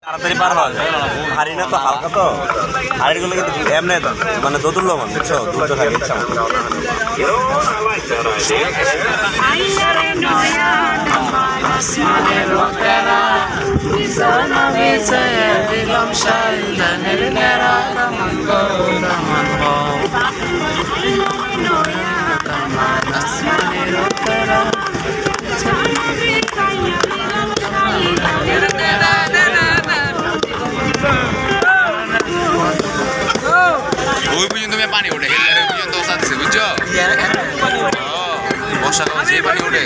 তাড়াতাড়ি পার হওয়া যায়, ভারী না তো, হালকা তো। আর এগুলো কিন্তু এমনি মানে দোদুল্য মান, বুঝছো, দ্রুত থাকে ইচ্ছা মতো। ওই পর্যন্ত পানি ওঠে, ওই পর্যন্ত চাচ্ছে, বুঝছো? বর্ষাকাল যে পানি ওঠে।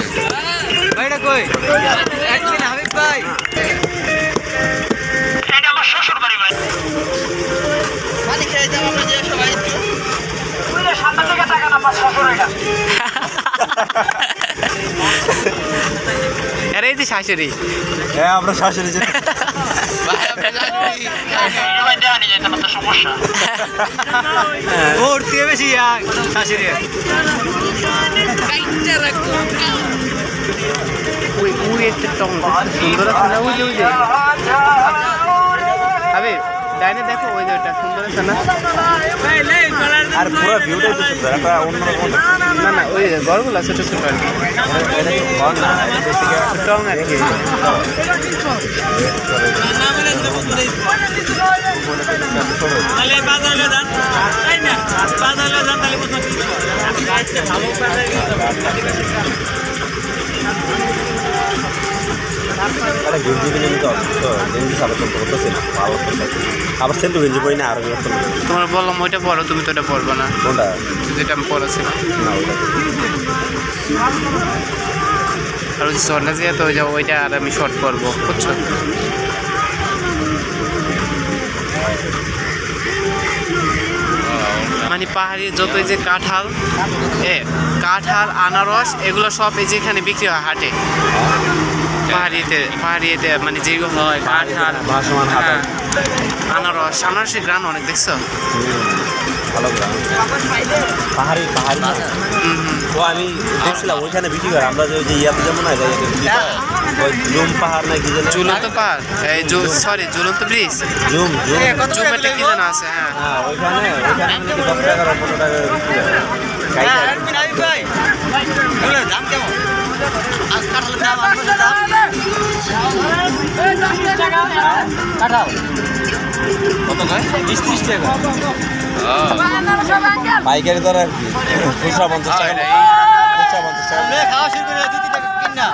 ভাইটা কই? হাবিব ভাই, এটা আমার শ্বশুর বাড়ি ভাই। পানি খেয়ে যাবো আমরা যে সবাই। সামনে থেকে টাকা না আমার শ্বশুর এটা। আরে এই যে শাশুড়ি। হ্যাঁ, আমরা শাশুড়ি যে ভাই দেওয়া নিয়ে যেতে তো সমস্যা। ওর থেকে বেশি শাশুড়ি। ওই একটা টং সুন্দর আছে না, ওই যে হাবিব ডাইনে দেখো, ওই যে ওটা সুন্দর আছে না। আর পুরো ভিউটাই তো সুন্দর, একটা অন্যরকম। না না, ওই গড়গুলো ছোট ছোট আর কি, টং আর কি। আবার সেন্টু গেঞ্জি বই না, আরো তোমার বললাম ওইটা পড়ো, তুমি তো ওটা পড়বো না, কোনটা? যেটা আমি পড়াছিলাম। না, ওইটা আর ওই ঝর্ণা যেহেতু ওই যাবো, ওইটা আর আমি শর্ট পরবো, বুঝছো? মানে পাহাড়ি যত এই যে কাঁঠাল, কাঁঠাল, আনারস, এগুলো সব এই যে এখানে বিক্রি হয় হাটে। পাহাড়িতে মানে যেগুলো হয় কাঁঠাল, ভাসমান হাটা, আনারসের গ্রান অনেক দেখছো। ভালো পাহাড়ি তো আমি দেখছিলাম ওইখানে বিক্রি করে। আমরা যে ইয়াতে যেমন ওই জুম পাহাড় নাকি ঝুলন্ত পাহাড়, এই সরি ঝুলন্ত ব্রিজ, জুম একটা কি যেন আছে। হ্যাঁ, ওইখানে 10 টাকা 15 টাকা বিক্রি পাইকারি দর আর কি, খুচরা 50 টাকা। খাওয়া শুরু করে 2-3 টাকা কিন না।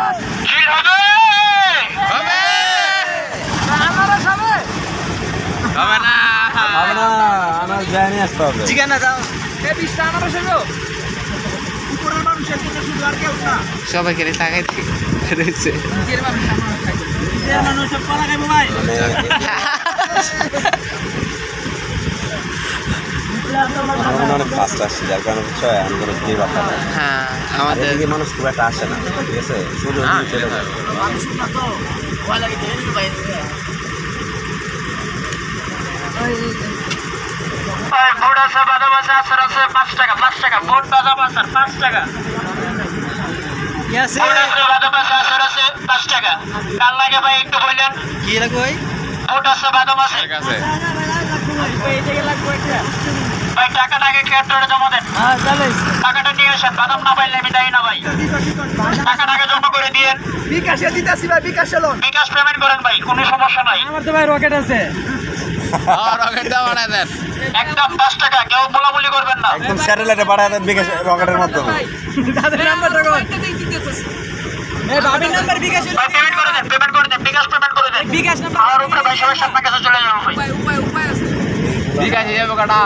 আমার যায়নি, আসতে হবে। সবাইকে তাকাই রয়েছে। অনেক ফাস্ট আসছে, যার কারণে বুঝছো আমি কোনো ভিড় বাড়তাম না। হ্যাঁ, আমাদের এদিকে মানুষ খুব একটা আসে না, ঠিক আছে, শুধু চলে যায়। ভোট আছে, বাদাম আছে, আচার আছে, 5 টাকা 5 টাকা। ভোট, বাদাম, আচার 5 টাকা। ভোট আছে, বাদাম আছে, আচার আছে, 5 টাকা। কার লাগে ভাই একটু বললেন? কি লাগবে ভাই? ভোট আছে, বাদাম আছে। ভাই টাকাটা আগে ক্যারেক্টারে জমা দেন। টাকাটা নিয়ে আসেন, বাদাম না পাইলে আমি দেয় না ভাই। টাকাটা আগে জমা করে দিয়েন। বিকাশে দিতেছি ভাই, বিকাশ লোন। বিকাশ পেমেন্ট করেন ভাই, কোনো সমস্যা নাই। আমার তো ভাই রকেট আছে। একদম 10 টাকা, কেউ বলাবলি করবেন না। একদম স্যাটেলাইটে পাঠায় দেন বিকাশ রকেটের মাধ্যমে। তাদের নাম্বারটা কোন? এই বাবির নাম্বার বিকাশে ভাই পেমেন্ট করে দেন, পেমেন্ট করে দেন, বিকাশ পেমেন্ট করে দেন। বিকাশ নাম্বার আমার উপরে ভাই সবাই আপনার কাছে চলে যাবো ভাই। উপায় আছে। ঠিক আছে, যাবো কাটা।